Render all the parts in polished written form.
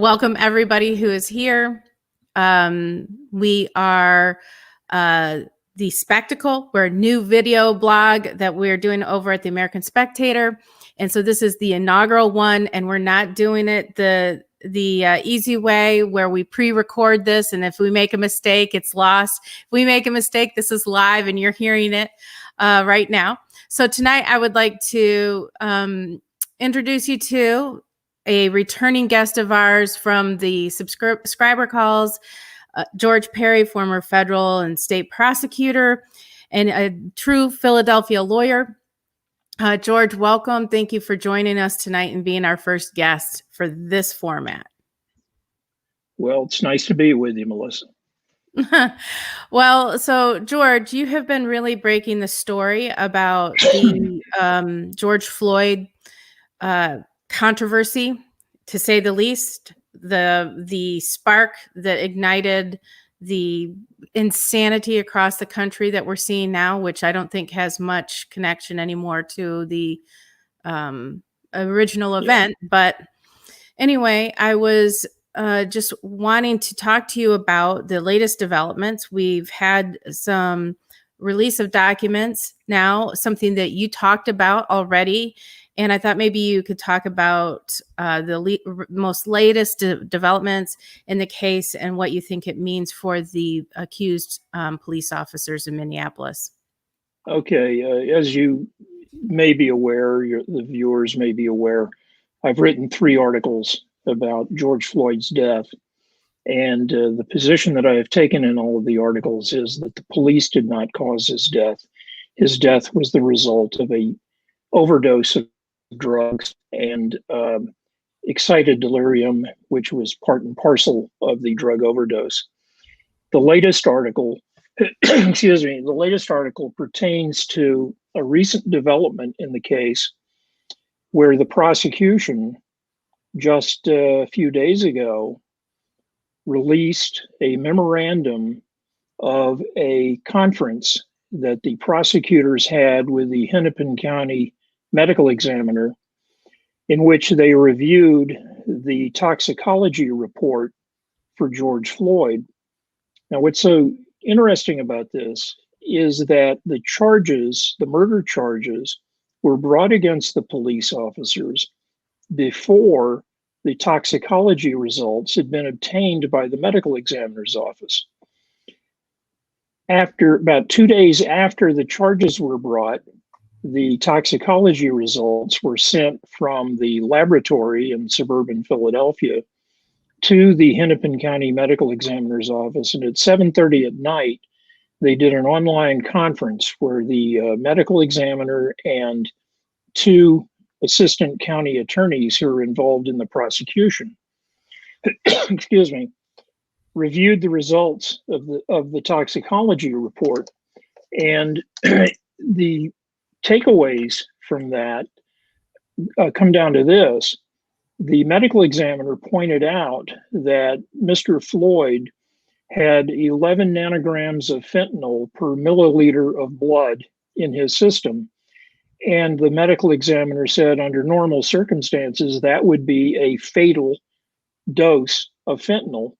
Welcome everybody who is here. We are The Spectacle. We're a new video blog that we're doing over at the American Spectator. And so this is the inaugural one, and we're not doing it the easy way where we pre-record this, and if we make a mistake, it's lost. If we make a mistake, this is live and you're hearing it right now. So tonight I would like to introduce you to a returning guest of ours from the subscriber calls, George Parry, former federal and state prosecutor and a true Philadelphia lawyer. George, welcome. Thank you for joining us tonight and being our first guest for this format. Well, it's nice to be with you, Melissa. Well, so George, you have been really breaking the story about the George Floyd controversy, to say the least. The spark that ignited the insanity across the country that we're seeing now, which I don't think has much connection anymore to the original event. But anyway, I was just wanting to talk to you about the latest developments. We've had some release of documents now, something that you talked about already. And I thought maybe you could talk about the most latest developments in the case and what you think it means for the accused police officers in Minneapolis. Okay, as you may be aware, the viewers may be aware, I've written 3 articles about George Floyd's death. And the position that I have taken in all of the articles is that the police did not cause his death. His death was the result of a overdose of drugs and excited delirium, which was part and parcel of the drug overdose. The latest article, the latest article pertains to a recent development in the case where the prosecution just a few days ago released a memorandum of a conference that the prosecutors had with the Hennepin County medical examiner, in which they reviewed the toxicology report for George Floyd. Now, what's so interesting about this is that the charges, the murder charges, were brought against the police officers before the toxicology results had been obtained by the medical examiner's office. About 2 days after the charges were brought, the toxicology results were sent from the laboratory in suburban Philadelphia to the Hennepin County Medical Examiner's office. And at 7:30 at night, they did an online conference where the medical examiner and 2 assistant county attorneys who are involved in the prosecution, reviewed the results of the toxicology report. And the takeaways from that come down to this. The medical examiner pointed out that Mr. Floyd had 11 nanograms of fentanyl per milliliter of blood in his system. And the medical examiner said under normal circumstances, that would be a fatal dose of fentanyl.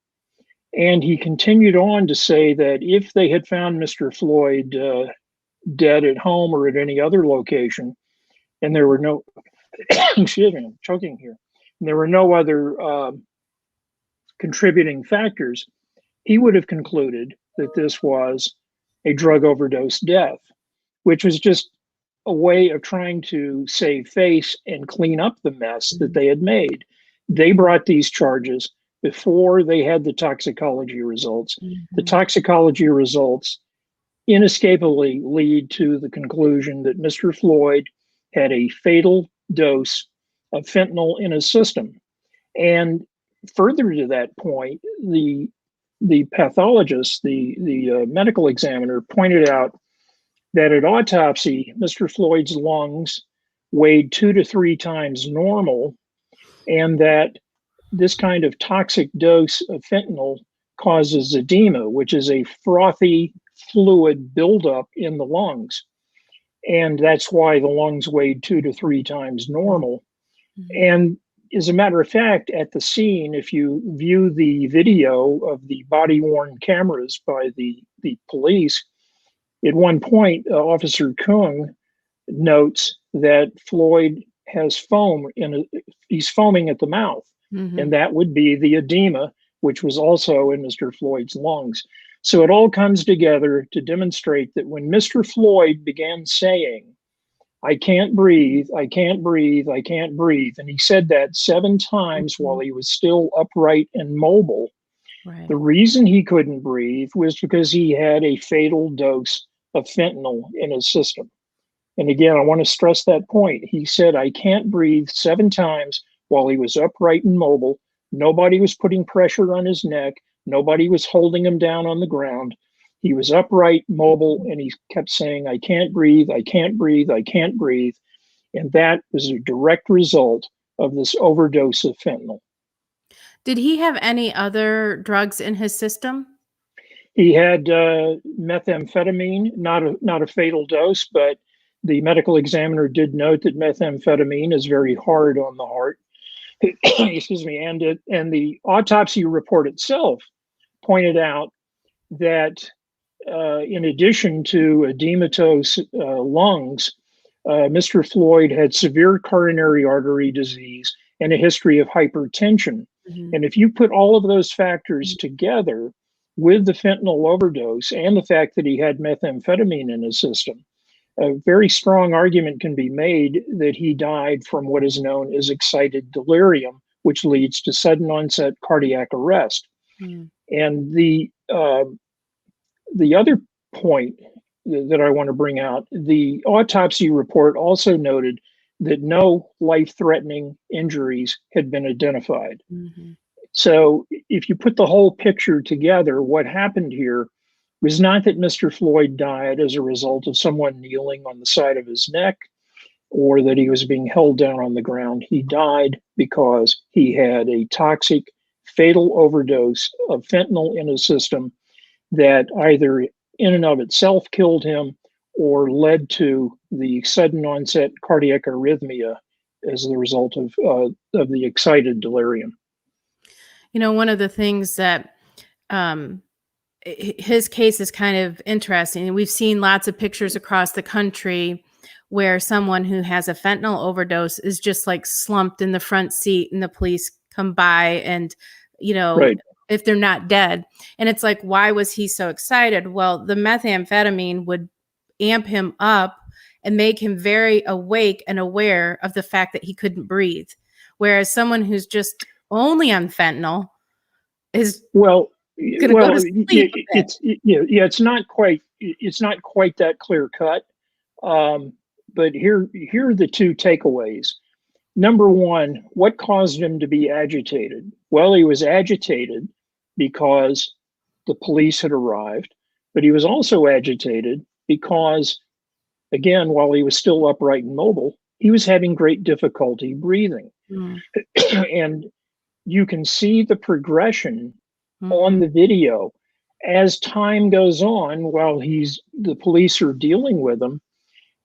And he continued on to say that if they had found Mr. Floyd dead at home or at any other location, and there were no, excuse me, I'm choking here, and there were no other contributing factors, he would have concluded that this was a drug overdose death, which was just a way of trying to save face and clean up the mess that they had made. They brought these charges before they had the toxicology results. The toxicology results inescapably lead to the conclusion that Mr. Floyd had a fatal dose of fentanyl in his system. And further to that point, the pathologist, the medical examiner, pointed out that at autopsy, Mr. Floyd's lungs weighed 2 to 3 times normal, and that this kind of toxic dose of fentanyl causes edema, which is a frothy fluid buildup in the lungs. And that's why the lungs weighed 2 to 3 times normal. And as a matter of fact, at the scene, if you view the video of the body-worn cameras by the police, at one point, Officer Kung notes that Floyd has foam he's foaming at the mouth, and that would be the edema, which was also in Mr. Floyd's lungs. So it all comes together to demonstrate that when Mr. Floyd began saying, "I can't breathe, I can't breathe, I can't breathe," and he said that 7 times while he was still upright and mobile, Right. the reason he couldn't breathe was because he had a fatal dose of fentanyl in his system. And again, I want to stress that point. He said, "I can't breathe" 7 times while he was upright and mobile. Nobody was putting pressure on his neck. Nobody was holding him down on the ground. He was upright, mobile, and he kept saying, "I can't breathe, I can't breathe, I can't breathe." And that was a direct result of this overdose of fentanyl. Did he have any other drugs in his system? He had methamphetamine, not a fatal dose, but the medical examiner did note that methamphetamine is very hard on the heart. Excuse me, and the autopsy report itself pointed out that in addition to edematous lungs, Mr. Floyd had severe coronary artery disease and a history of hypertension. And if you put all of those factors together with the fentanyl overdose and the fact that he had methamphetamine in his system, a very strong argument can be made that he died from what is known as excited delirium, which leads to sudden onset cardiac arrest. And the other point that I want to bring out, the autopsy report also noted that no life-threatening injuries had been identified. So if you put the whole picture together, what happened here was not that Mr. Floyd died as a result of someone kneeling on the side of his neck or that he was being held down on the ground. He died because he had a toxic, fatal overdose of fentanyl in his system that either in and of itself killed him or led to the sudden onset cardiac arrhythmia as the result of the excited delirium. You know, one of the things that his case is kind of interesting. We've seen lots of pictures across the country where someone who has a fentanyl overdose is just like slumped in the front seat and the police come by and, you know, Right. if they're not dead. And it's like, why was he so excited? Well, the methamphetamine would amp him up and make him very awake and aware of the fact that he couldn't breathe. Whereas someone who's just only on fentanyl is Well, going to go to sleep. it's not quite that clear cut. But here are the 2 takeaways. Number one, what caused him to be agitated? Well, he was agitated because the police had arrived, but he was also agitated because, again, while he was still upright and mobile, he was having great difficulty breathing. And you can see the progression on the video as time goes on while the police are dealing with him.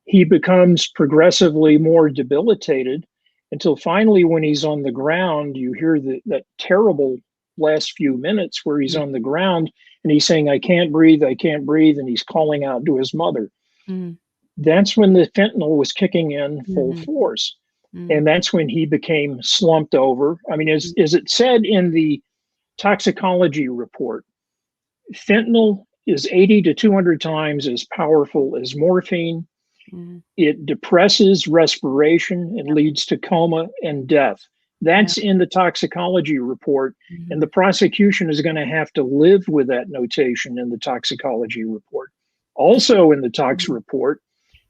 He becomes progressively more debilitated until finally, when he's on the ground, you hear that terrible last few minutes where he's on the ground and he's saying, "I can't breathe, I can't breathe," and he's calling out to his mother. That's when the fentanyl was kicking in full force. And that's when he became slumped over. I mean, as it said in the toxicology report, fentanyl is 80 to 200 times as powerful as morphine. It depresses respiration and leads to coma and death. That's in the toxicology report, and the prosecution is going to have to live with that notation in the toxicology report. Also in the tox report,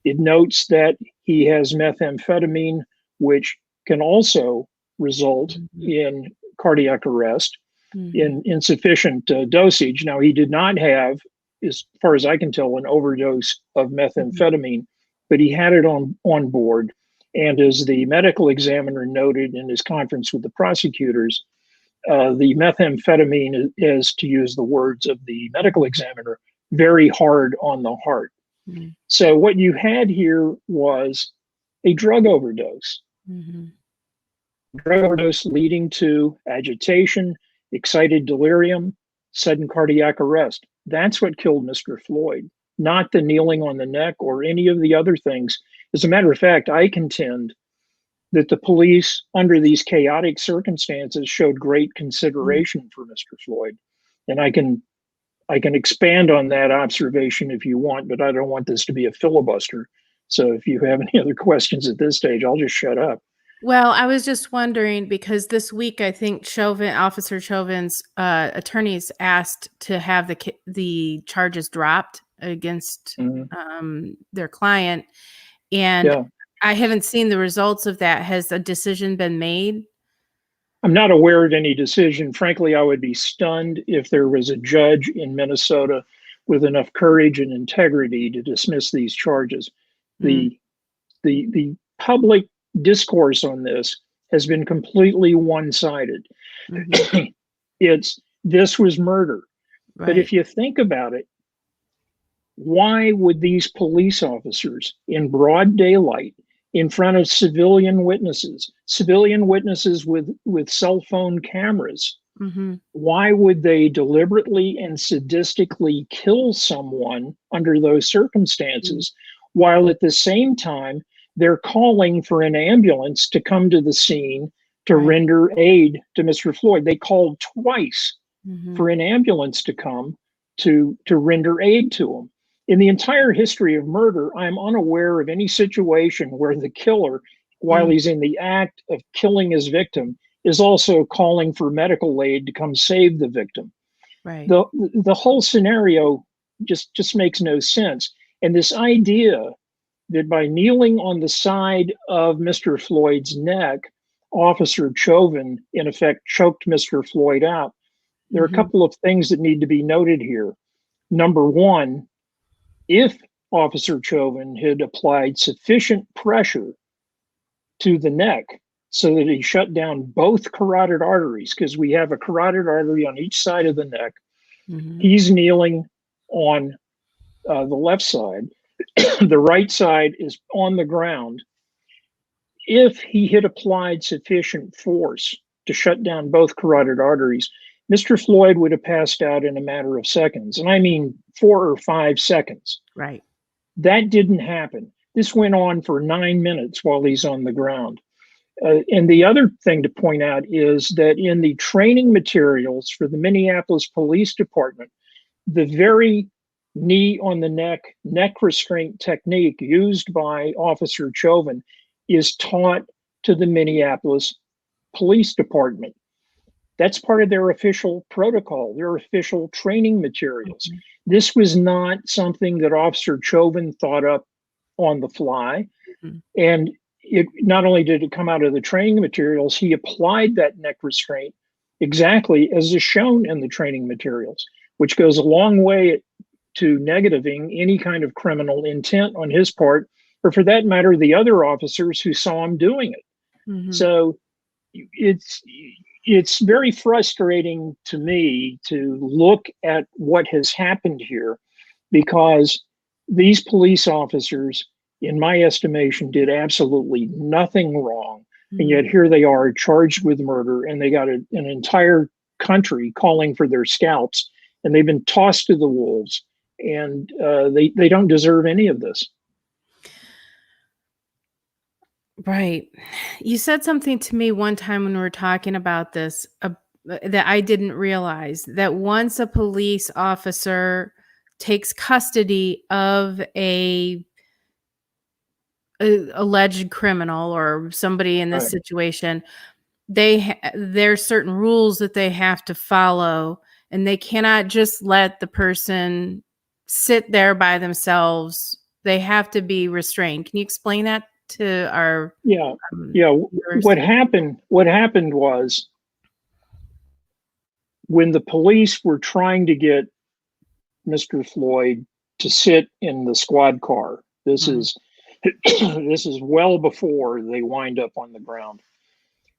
it notes that he has methamphetamine, which can also result in cardiac arrest in insufficient dosage. Now, he did not have, as far as I can tell, an overdose of methamphetamine, but he had it on board. And as the medical examiner noted in his conference with the prosecutors, the methamphetamine is, to use the words of the medical examiner, very hard on the heart. So what you had here was a drug overdose. drug overdose leading to agitation, excited delirium, sudden cardiac arrest. That's what killed Mr. Floyd, not the kneeling on the neck or any of the other things. As a matter of fact, I contend that the police, under these chaotic circumstances, showed great consideration for Mr. Floyd. And I can expand on that observation if you want, but I don't want this to be a filibuster. So if you have any other questions at this stage, I'll just shut up. Well, I was just wondering because this week I think Officer Chauvin's attorneys asked to have the charges dropped against their client, and Yeah. I haven't seen the results of that. Has a decision been made? I'm not aware of any decision. Frankly, I would be stunned if there was a judge in Minnesota with enough courage and integrity to dismiss these charges. The public discourse on this has been completely one-sided. This was murder. Right. But if you think about it, why would these police officers in broad daylight in front of civilian witnesses with cell phone cameras, why would they deliberately and sadistically kill someone under those circumstances, while at the same time they're calling for an ambulance to come to the scene to render aid to Mr. Floyd? They called twice for an ambulance to come to render aid to him. In the entire history of murder, I'm unaware of any situation where the killer, while he's in the act of killing his victim, is also calling for medical aid to come save the victim. Right. The whole scenario just makes no sense. And this idea that by kneeling on the side of Mr. Floyd's neck, Officer Chauvin, in effect, choked Mr. Floyd out. There are a couple of things that need to be noted here. Number one, if Officer Chauvin had applied sufficient pressure to the neck so that he shut down both carotid arteries, because we have a carotid artery on each side of the neck, he's kneeling on the left side. The right side is on the ground. If he had applied sufficient force to shut down both carotid arteries, Mr. Floyd would have passed out in a matter of seconds. And I mean 4 or 5 seconds. Right. That didn't happen. This went on for 9 minutes while he's on the ground. And the other thing to point out is that in the training materials for the Minneapolis Police Department, the very knee on the neck restraint technique used by Officer Chauvin is taught to the Minneapolis Police Department. That's part of their official protocol, their official training materials. This was not something that Officer Chauvin thought up on the fly. And it not only did it come out of the training materials, he applied that neck restraint exactly as is shown in the training materials, which goes a long way to negativing any kind of criminal intent on his part, or for that matter, the other officers who saw him doing it. So it's very frustrating to me to look at what has happened here, because these police officers, in my estimation, did absolutely nothing wrong. And yet here they are charged with murder, and they got an entire country calling for their scalps, and they've been tossed to the wolves, and they don't deserve any of this. Right. You said something to me one time when we were talking about this that I didn't realize, that once a police officer takes custody of a alleged criminal or somebody in this situation, there's certain rules that they have to follow, and they cannot just let the person sit there by themselves. They have to be restrained. Can you explain that to our viewers? What happened was, when the police were trying to get Mr. Floyd to sit in the squad car, this is well before they wind up on the ground.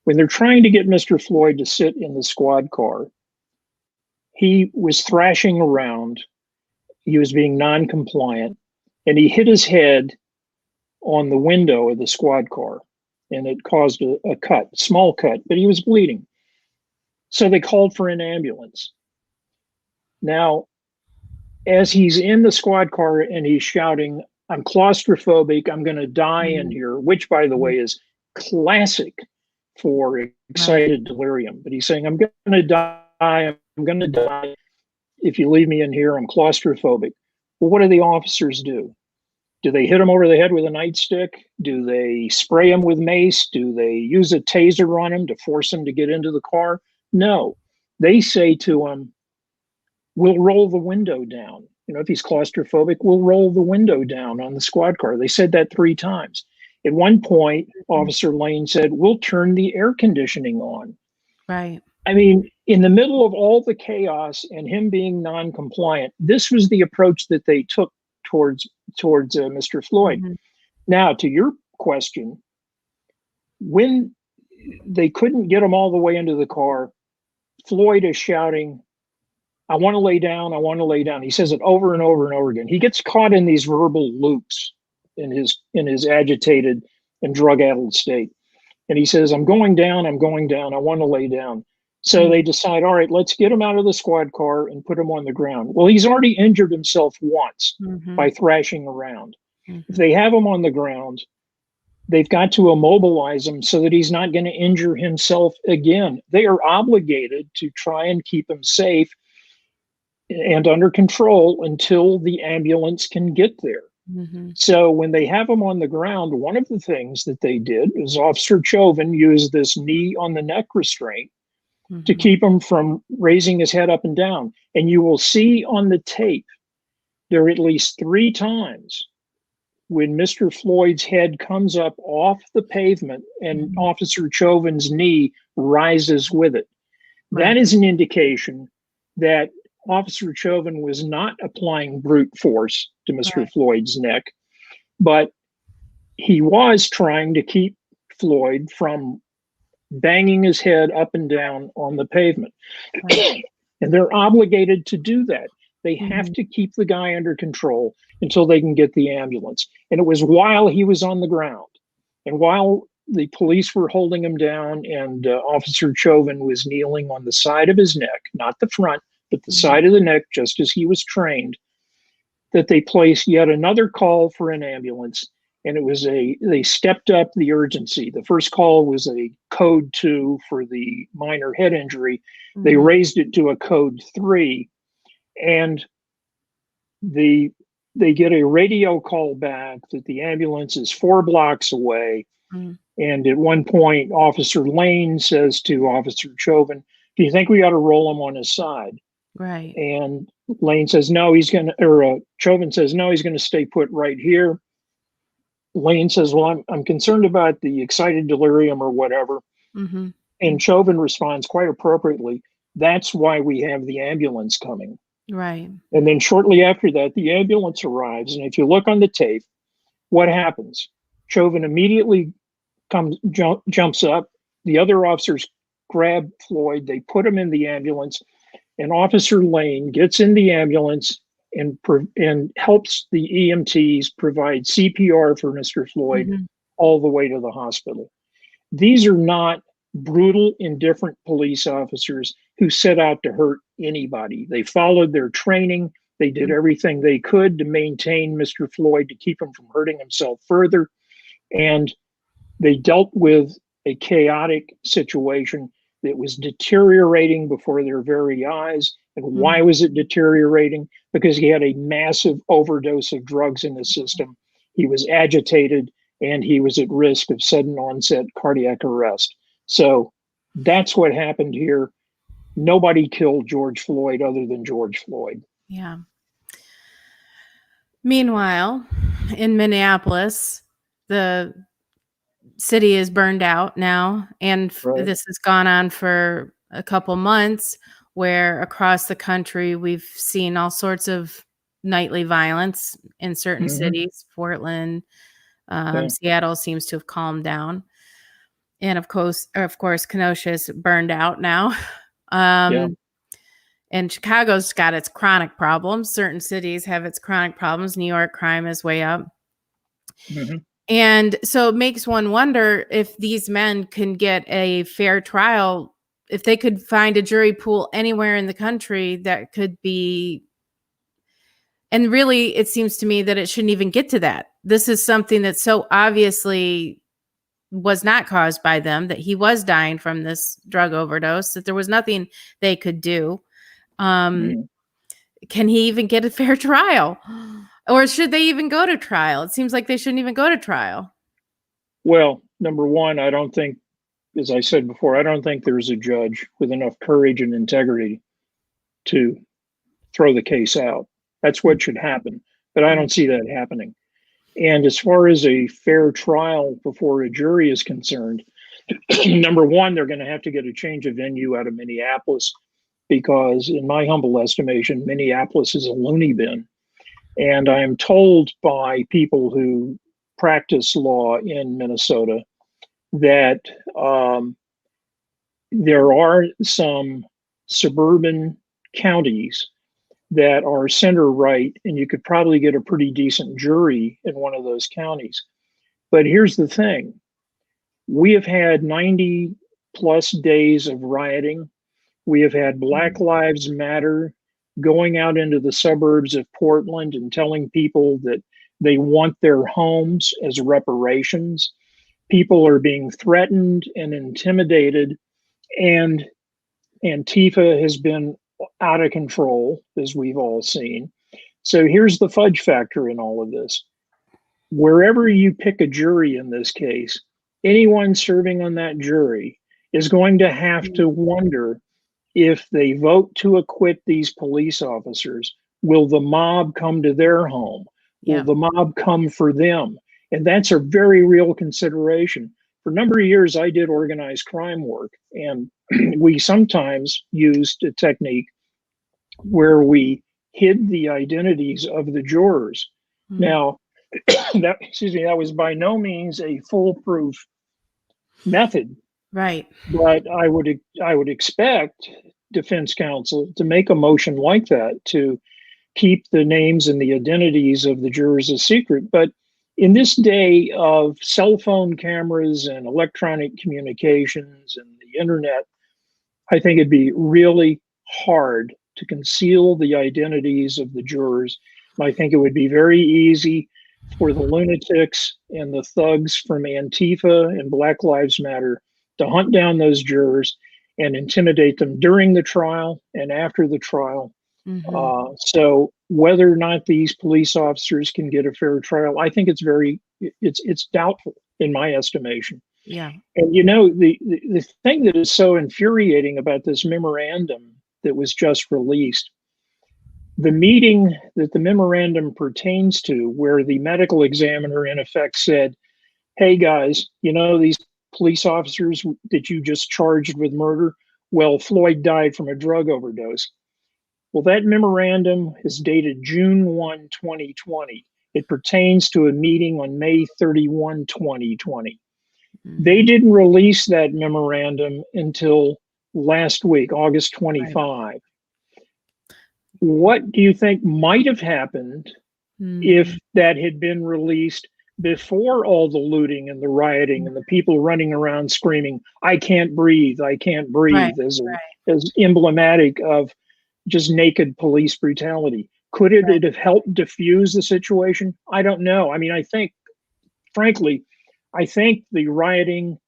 When they're trying to get Mr. Floyd to sit in the squad car, he was thrashing around. He was being non-compliant, and he hit his head on the window of the squad car. and it caused a cut, small cut, but he was bleeding. So they called for an ambulance. Now, as he's in the squad car and he's shouting, "I'm claustrophobic, I'm going to die in here," which, by the way, is classic for excited delirium. But he's saying, "I'm going to die, I'm going to die. If you leave me in here, I'm claustrophobic." Well, what do the officers do? Do they hit him over the head with a nightstick? Do they spray him with mace? Do they use a taser on him to force him to get into the car? No. They say to him, "We'll roll the window down. You know, if he's claustrophobic, we'll roll the window down on the squad car." They said that 3 times. At one point, Officer Lane said, "We'll turn the air conditioning on." Right. I mean, in the middle of all the chaos and him being non-compliant, this was the approach that they took towards Mr. Floyd. Now, to your question, when they couldn't get him all the way into the car, Floyd is shouting, "I want to lay down, I want to lay down." He says it over and over and over again. He gets caught in these verbal loops in his agitated and drug-addled state. And he says, "I'm going down, I want to lay down." So they decide, all right, let's get him out of the squad car and put him on the ground. Well, he's already injured himself once by thrashing around. If they have him on the ground, they've got to immobilize him so that he's not going to injure himself again. They are obligated to try and keep him safe and under control until the ambulance can get there. So when they have him on the ground, one of the things that they did is Officer Chauvin used this knee on the neck restraint to keep him from raising his head up and down. And you will see on the tape, there are at least 3 times when Mr. Floyd's head comes up off the pavement and Officer Chauvin's knee rises with it. That is an indication that Officer Chauvin was not applying brute force to Mr. Floyd's neck, but he was trying to keep Floyd from banging his head up and down on the pavement. And they're obligated to do that. They have to keep the guy under control until they can get the ambulance. And it was while he was on the ground and while the police were holding him down and Officer Chauvin was kneeling on the side of his neck, not the front, but the side of the neck, just as he was trained, that they placed yet another call for an ambulance. And it was they stepped up the urgency. The first call was a code 2 for the minor head injury. They raised it to a code 3, and they get a radio call back that the ambulance is 4 blocks away. And at one point, Officer Lane says to Officer Chauvin, "Do you think we ought to roll him on his side?" Right. And Lane says, "No, he's going to," or Chauvin says, "No, he's going to stay put right here." Lane says, "Well, I'm concerned about the excited delirium or whatever." And Chauvin responds quite appropriately, "That's why we have the ambulance coming." Right. And then shortly after that, the ambulance arrives. And if you look on the tape, what happens? Chauvin immediately jumps up. The other officers grab Floyd. They put him in the ambulance. And Officer Lane gets in the ambulance and helps the EMTs provide CPR for Mr. Floyd all the way to the hospital. These are not brutal, indifferent police officers who set out to hurt anybody. They followed their training. They did everything they could to maintain Mr. Floyd, to keep him from hurting himself further. And they dealt with a chaotic situation that was deteriorating before their very eyes. And why was it deteriorating? Because he had a massive overdose of drugs in his system. He was agitated and he was at risk of sudden onset cardiac arrest. So that's what happened here. Nobody killed George Floyd other than George Floyd. Yeah. Meanwhile, in Minneapolis, the city is burned out now, and this has gone on for a couple months, where across the country we've seen all sorts of nightly violence in certain cities. Portland, Seattle seems to have calmed down, and of course Kenosha is burned out now. And Chicago's got its chronic problems. Certain cities have its chronic problems. New York crime is way up. And so it makes one wonder if these men can get a fair trial, if they could find a jury pool anywhere in the country that could be. And really, it seems to me that it shouldn't even get to that. This is something that so obviously was not caused by them, that he was dying from this drug overdose, that there was nothing they could do. Mm. Can he even get a fair trial? Or should they even go to trial? It seems like they shouldn't even go to trial. Well, number one, I don't think, as I said before, I don't think there's a judge with enough courage and integrity to throw the case out. That's what should happen. But I don't see that happening. And as far as a fair trial before a jury is concerned, number one, they're going to have to get a change of venue out of Minneapolis because, in my humble estimation, Minneapolis is a loony bin. And I am told by people who practice law in Minnesota that there are some suburban counties that are center right, and you could probably get a pretty decent jury in one of those counties. But here's the thing, we have had 90 plus days of rioting. We have had Black Lives Matter going out into the suburbs of Portland and telling people that they want their homes as reparations. People are being threatened and intimidated, and Antifa has been out of control, as we've all seen. So here's the fudge factor in all of this. Wherever you pick a jury in this case, anyone serving on that jury is going to have to wonder, if they vote to acquit these police officers, will the mob come to their home? Will the mob come for them? And that's a very real consideration. For a number of years, I did organized crime work, and we sometimes used a technique where we hid the identities of the jurors. Now, that was by no means a foolproof method. Right. But I would expect defense counsel to make a motion like that to keep the names and the identities of the jurors a secret. But in this day of cell phone cameras and electronic communications and the internet, I think it'd be really hard to conceal the identities of the jurors. I think it would be very easy for the lunatics and the thugs from Antifa and Black Lives Matter to hunt down those jurors and intimidate them during the trial and after the trial. So whether or not these police officers can get a fair trial, I think it's doubtful in my estimation. Yeah. And the thing that is so infuriating about this memorandum that was just released, the meeting that the memorandum pertains to, where the medical examiner in effect said, hey guys, these police officers that you just charged with murder, well, Floyd died from a drug overdose. Well, that memorandum is dated June 1, 2020. It pertains to a meeting on May 31, 2020. They didn't release that memorandum until last week, August 25. Right. What do you think might have happened if that had been released before all the looting and the rioting and the people running around screaming, I can't breathe, I can't breathe, as emblematic of just naked police brutality? Could it have helped diffuse the situation? I don't know. I mean, frankly, I think the rioting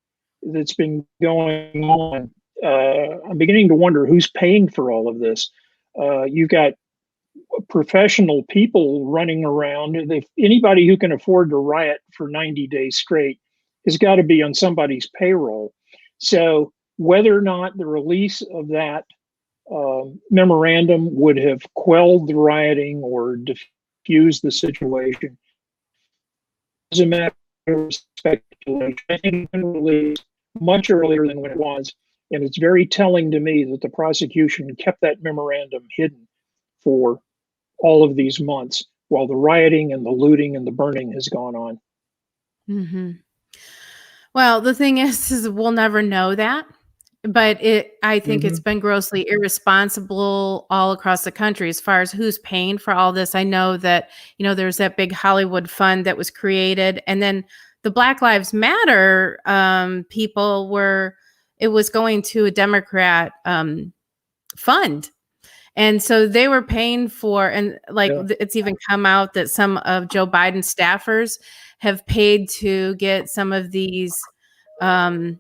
that's been going on, I'm beginning to wonder who's paying for all of this. You've got professional people running around. Anybody who can afford to riot for 90 days straight has got to be on somebody's payroll. So whether or not the release of that memorandum would have quelled the rioting or diffused the situation is a matter of speculation. I think it's been released much earlier than when it was, and it's very telling to me that the prosecution kept that memorandum hidden for all of these months while the rioting and the looting and the burning has gone on. Well, the thing is we'll never know that. but I think it's Mhm. been grossly irresponsible all across the country as far as who's paying for all this. I know that, there's that big Hollywood fund that was created, and then the Black Lives Matter people it was going to a Democrat fund. And so they were paying for, and like Yeah. it's even come out that some of Joe Biden's staffers have paid to get some of these um,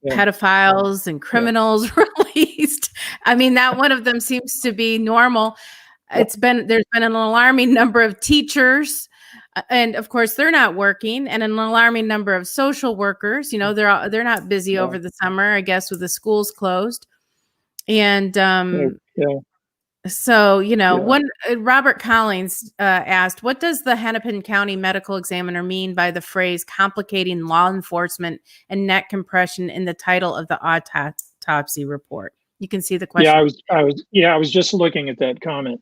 Yeah. pedophiles and Yeah. criminals released. I mean, that one of them seems to be normal. There's been an alarming number of teachers, and of course they're not working, and an alarming number of social workers. They're not busy Yeah. over the summer, I guess, with the schools closed. And Yeah. Yeah. so, Yeah. one Robert Collins asked, "What does the Hennepin County medical examiner mean by the phrase complicating law enforcement and neck compression in the title of the autopsy report?" You can see the Yeah, question. I was just looking at that comment.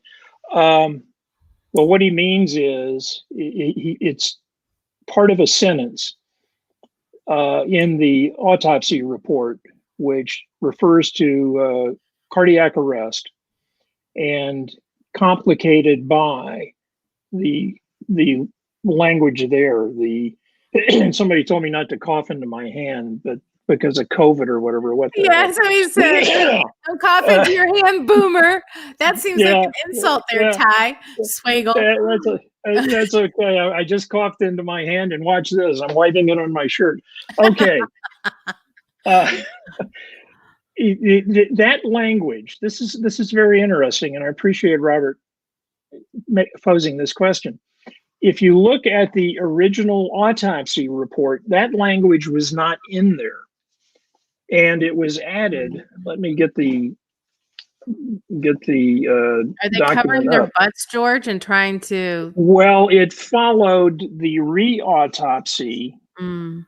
Well, what he means is it's part of a sentence in the autopsy report, which refers to cardiac arrest and complicated by the the language there. The somebody told me not to cough into my hand, but because of COVID or whatever. What the Yeah, so he said, heck? "Don't cough into your hand, boomer." That seems like Yeah, an insult there, yeah. Ty Swagel. That's okay. I just coughed into my hand, and watch this. I'm wiping it on my shirt. Okay. Uh, that language. This is very interesting, and I appreciate Robert posing this question. If you look at the original autopsy report, that language was not in there, and it was added. Let me get the Are they covering document their up. butts, George, and trying to? Well, it followed the reautopsy Mm,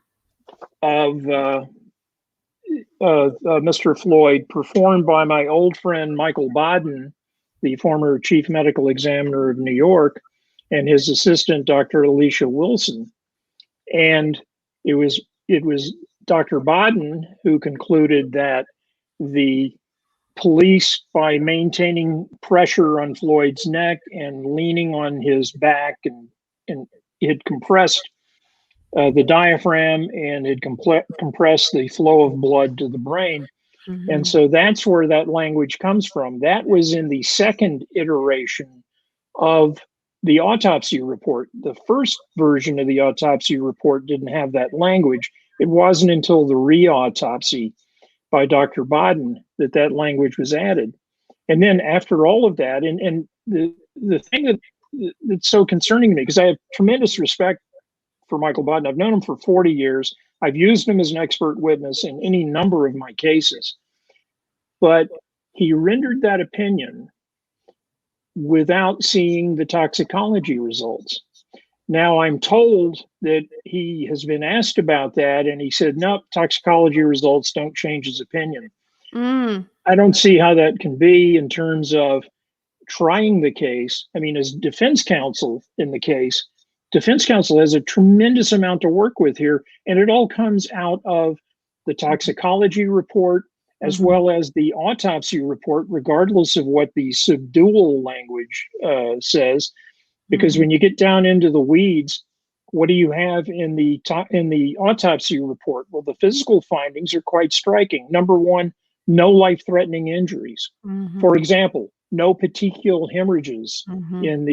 of Mr. Floyd, performed by my old friend Michael Baden, the former chief medical examiner of New York, and his assistant, Dr. Alicia Wilson. And it was Dr. Baden who concluded that the police, by maintaining pressure on Floyd's neck and leaning on his back, and it compressed the diaphragm, and it compressed the flow of blood to the brain. And mhm. so that's where that language comes from. That was in the second iteration of the autopsy report. The first version of the autopsy report didn't have that language. It wasn't until the reautopsy by Dr. Baden that language was added. And then after all of that, and the thing that's so concerning to me, because I have tremendous respect for Michael Baden. I've known him for 40 years. I've used him as an expert witness in any number of my cases. But he rendered that opinion without seeing the toxicology results. Now, I'm told that he has been asked about that, and he said, nope, toxicology results don't change his opinion. Mm, I don't see how that can be in terms of trying the case. I mean, as defense counsel in the case, defense counsel has a tremendous amount to work with here, and it all comes out of the toxicology report as mhm, well as the autopsy report, regardless of what the subdual language says. Because mhm, when you get down into the weeds, what do you have in the autopsy report? Well, the physical findings are quite striking. Number one, no life-threatening injuries. For mhm, example, no petechial hemorrhages mhm, in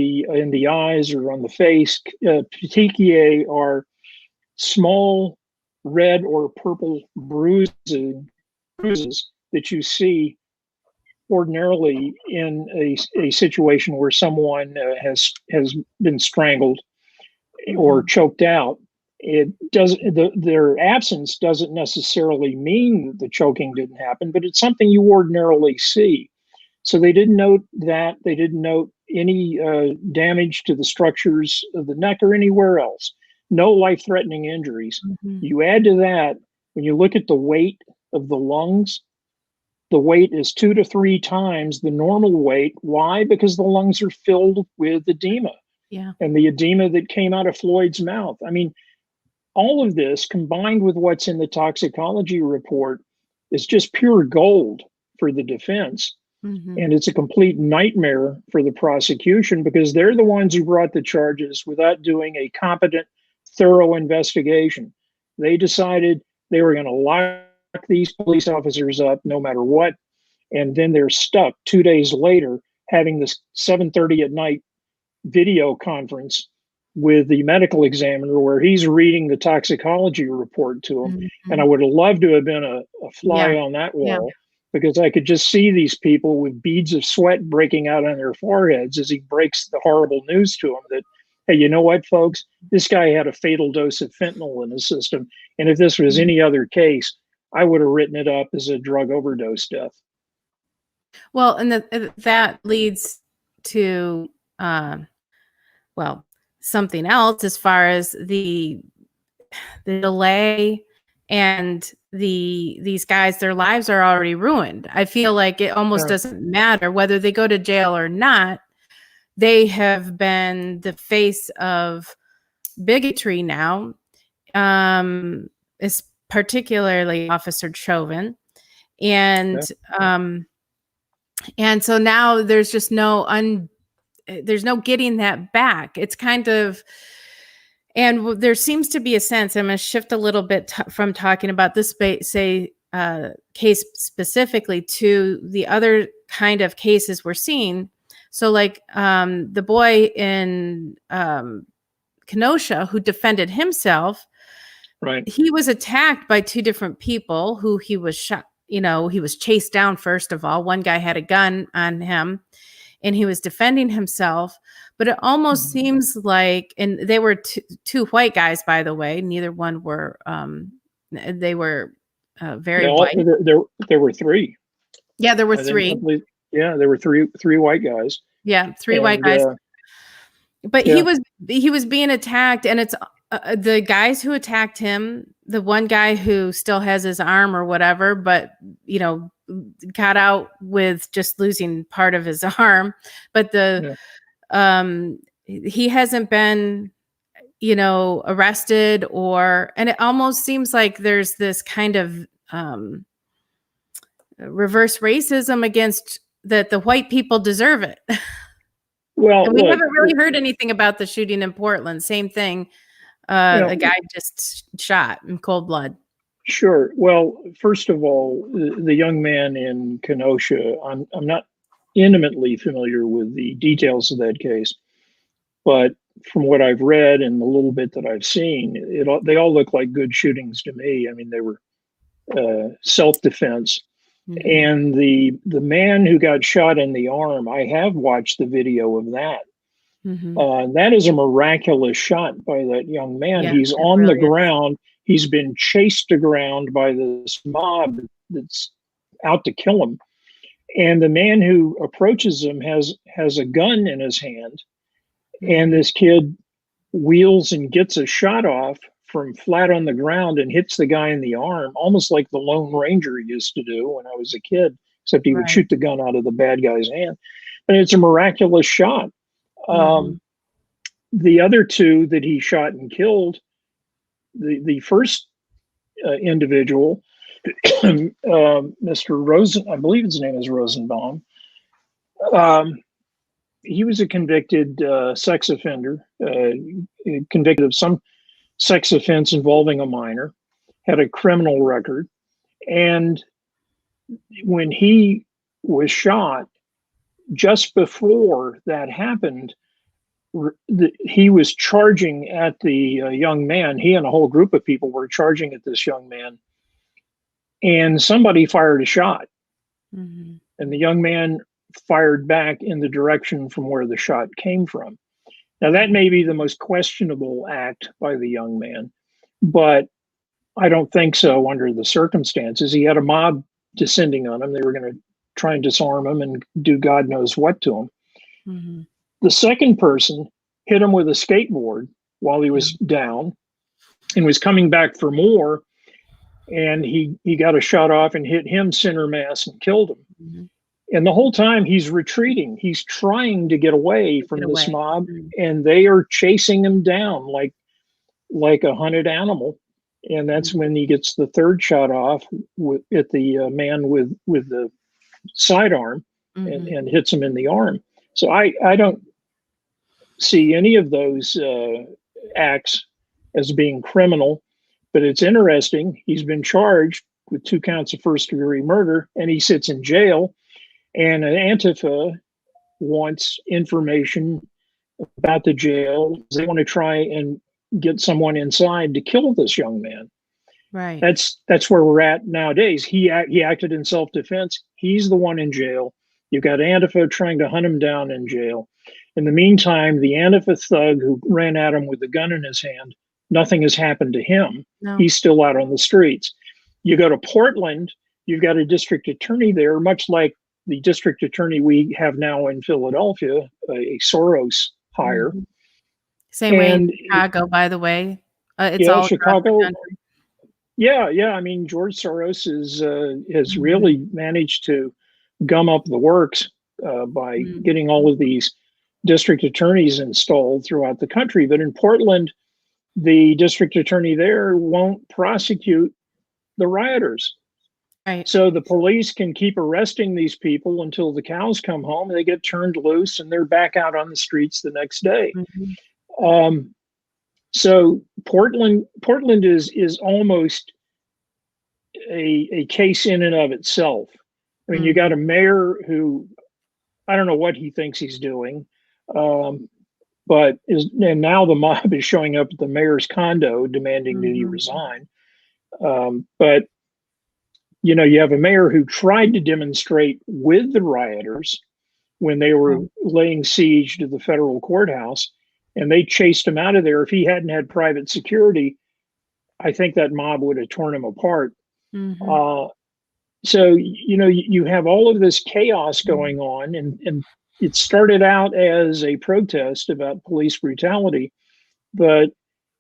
the eyes or on the face. Petechiae are small red or purple bruises that you see ordinarily in a situation where someone has been strangled or mhm, choked out. It does their absence doesn't necessarily mean that the choking didn't happen, but it's something you ordinarily see. So they didn't note that. They didn't note any damage to the structures of the neck or anywhere else. No life-threatening injuries. mhm. You add to that, when you look at the weight of the lungs, the weight is 2 to 3 times the normal weight. Why? Because the lungs are filled with edema, Yeah. and the edema that came out of Floyd's mouth. I mean, all of this combined with what's in the toxicology report is just pure gold for the defense. Mm-hmm. And it's a complete nightmare for the prosecution because they're the ones who brought the charges without doing a competent, thorough investigation. They decided they were going to lock these police officers up no matter what. And then they're stuck 2 days later having this 7:30 at night video conference with the medical examiner where he's reading the toxicology report to him. Mm-hmm. And I would have loved to have been a fly on that wall because I could just see these people with beads of sweat breaking out on their foreheads as he breaks the horrible news to them that, hey, you know what, folks? This guy had a fatal dose of fentanyl in his system. And if this was any other case, I would have written it up as a drug overdose death. Well, and that leads to, something else as far as the delay and these guys, their lives are already ruined. I feel like it almost doesn't matter whether they go to jail or not. They have been the face of bigotry now, is particularly Officer Chauvin. And so now there's just there's no getting that back. It's kind of, and there seems to be a sense, I'm going to shift a little bit from talking about this case specifically to the other kind of cases we're seeing. So like the boy in Kenosha who defended himself, right? He was attacked by two different people who he was shot. He was chased down, first of all. One guy had a gun on him and he was defending himself. But it almost seems like, and they were two white guys, by the way. Neither one were, they were very white. There were three. Yeah, there were three. There were three white guys. Yeah, three white guys. But he was being attacked, and it's the guys who attacked him, the one guy who still has his arm or whatever, but got out with just losing part of his arm. But he hasn't been arrested, and it almost seems like there's this kind of reverse racism against that the white people deserve it. Well, and we haven't really heard anything about the shooting in Portland. Same thing. A guy just shot in cold blood. Sure. Well, first of all, the young man in Kenosha, I'm not intimately familiar with the details of that case, but from what I've read and the little bit that I've seen, they all look like good shootings to me. I mean, they were self-defense. Mm-hmm. And the man who got shot in the arm, I have watched the video of that. Mm-hmm. That is a miraculous shot by that young man. Yeah, he's on the ground. He's been chased around by this mob that's out to kill him. And the man who approaches him has a gun in his hand. Mm-hmm. And this kid wheels and gets a shot off from flat on the ground and hits the guy in the arm, almost like the Lone Ranger used to do when I was a kid, except he would shoot the gun out of the bad guy's hand. And it's a miraculous shot. Mm-hmm. The other two that he shot and killed, the first individual, Mr. Rosen, I believe his name is Rosenbaum. He was a convicted sex offender, convicted of some sex offense involving a minor, had a criminal record. And when he was shot, just before that happened, he was charging at the young man. He and a whole group of people were charging at this young man. And somebody fired a shot. Mm-hmm. And the young man fired back in the direction from where the shot came from. Now, that may be the most questionable act by the young man, but I don't think so under the circumstances. He had a mob descending on him. They were going to try and disarm him and do God knows what to him. Mm-hmm. The second person hit him with a skateboard while he was down and was coming back for more. And he got a shot off and hit him center mass and killed him. Mm-hmm. And the whole time he's retreating. He's trying to get away from this mob, and they are chasing him down like a hunted animal. and that's when he gets the third shot off at the man with the sidearm, and hits him in the arm. So I don't see any of those acts as being criminal, but it's interesting. He's been charged with 2 counts of first-degree murder, and he sits in jail. And an Antifa wants information about the jail. They want to try and get someone inside to kill this young man. Right. That's where we're at nowadays. He acted in self-defense. He's the one in jail. You've got Antifa trying to hunt him down in jail. In the meantime, the Antifa thug who ran at him with a gun in his hand, nothing has happened to him. No. He's still out on the streets. You go to Portland, you've got a district attorney there, much like the district attorney we have now in Philadelphia, a Soros hire. Same way in Chicago, by the way. It's all Chicago. Yeah. I mean, George Soros has really managed to gum up the works by getting all of these district attorneys installed throughout the country. But in Portland, the district attorney there won't prosecute the rioters. Right. So the police can keep arresting these people until the cows come home. They get turned loose and they're back out on the streets the next day. So Portland is almost a case in and of itself. I mean, you got a mayor who, I don't know what he thinks he's doing, but and now the mob is showing up at the mayor's condo demanding that he resign. But you have a mayor who tried to demonstrate with the rioters when they were laying siege to the federal courthouse, and they chased him out of there. If he hadn't had private security, I think that mob would have torn him apart. So, you have all of this chaos going on, and it started out as a protest about police brutality, but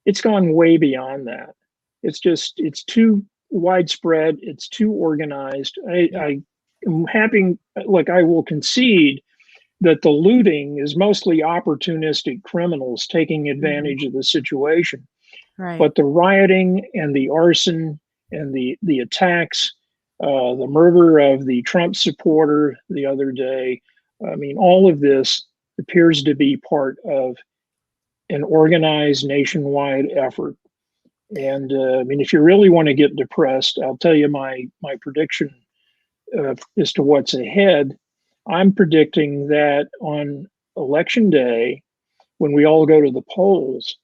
it's gone way beyond that. It's too widespread. It's too organized. I am happy, I will concede that the looting is mostly opportunistic criminals taking advantage of the situation. Right. But the rioting and the arson and the attacks, the murder of the Trump supporter the other day, I mean, all of this appears to be part of an organized nationwide effort. And I mean, if you really want to get depressed, I'll tell you my prediction as to what's ahead. I'm predicting that on election day, when we all go to the polls,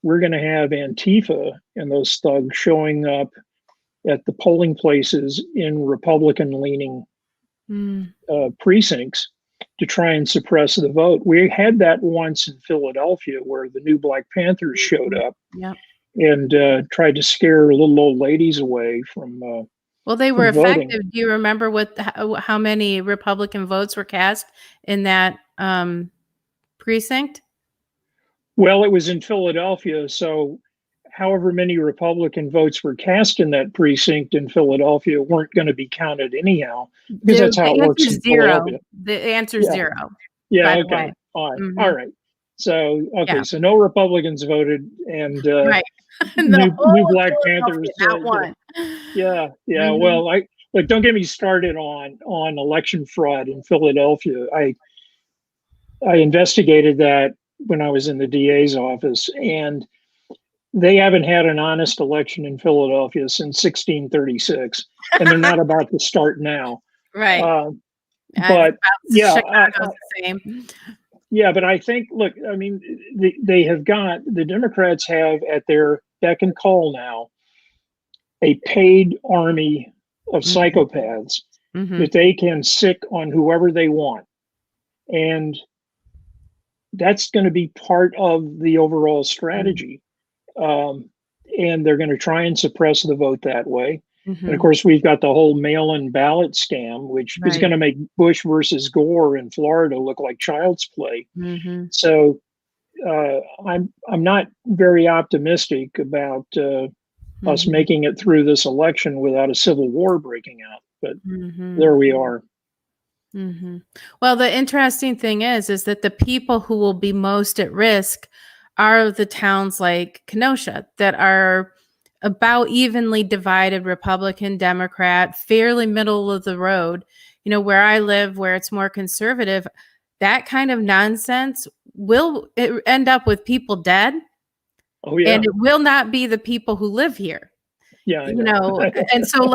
we're going to have Antifa and those thugs showing up at the polling places in Republican-leaning precincts to try and suppress the vote. We had that once in Philadelphia, where the new Black Panthers showed up and tried to scare little old ladies away from well, they were voting. effective. Do you remember how many Republican votes were cast in that precinct? Well, it was in Philadelphia, so however many Republican votes were cast in that precinct in Philadelphia weren't going to be counted anyhow, because that's how it works in Philadelphia. The answer is zero. Yeah, okay, fine. All right. So, so no Republicans voted, and new Black Panthers. Not one. Yeah. Well, don't get me started on election fraud in Philadelphia. I investigated that when I was in the DA's office, and they haven't had an honest election in Philadelphia since 1636, and they're not about to start now. Right. But Chicago's the same. Yeah, but I think, look, I mean, the Democrats have at their beck and call now a paid army of psychopaths that they can sick on whoever they want. And that's going to be part of the overall strategy. And they're going to try and suppress the vote that way. And of course, we've got the whole mail-in ballot scam, which is going to make Bush versus Gore in Florida look like child's play. So I'm not very optimistic about us making it through this election without a civil war breaking out. But there we are. Well, the interesting thing is that the people who will be most at risk are the towns like Kenosha that are about evenly divided, Republican, Democrat, fairly middle of the road. You know, where I live, where it's more conservative, that kind of nonsense will end up with people dead. Oh yeah. And it will not be the people who live here. Yeah, I You know. know, and so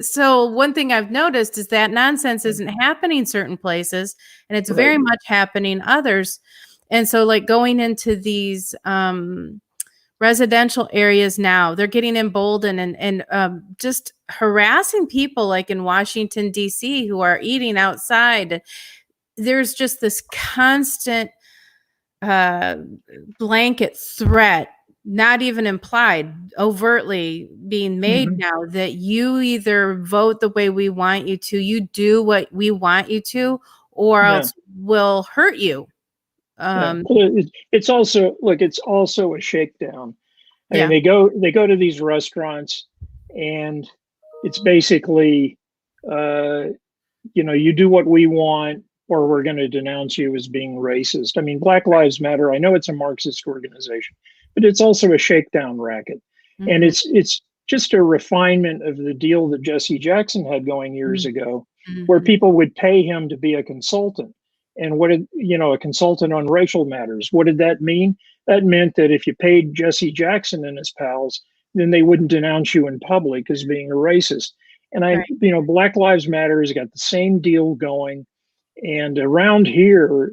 so one thing I've noticed is that nonsense isn't happening certain places, and it's very Right. much happening others. And so like going into these residential areas now, they're getting emboldened and just harassing people like in Washington, D.C., who are eating outside. There's just this constant uh, blanket threat, not even implied, overtly being made Mhm. now, that you either vote the way we want you to, you do what we want you to, or Yeah. else we'll hurt you. Yeah. Well, it's also, look, it's also a shakedown. I mean, Yeah. they go to these restaurants, and it's basically, uh, you know, you do what we want, or we're going to denounce you as being racist. I mean, Black Lives Matter, I know it's a Marxist organization, but it's also a shakedown racket. And Mhm, it's just a refinement of the deal that Jesse Jackson had going years mm, ago, where mhm. people would pay him to be a consultant. And what did, you know, a consultant on racial matters, what did that mean? That meant that if you paid Jesse Jackson and his pals, then they wouldn't denounce you in public as being a racist. And I, Right. you know, Black Lives Matter has got the same deal going. And around here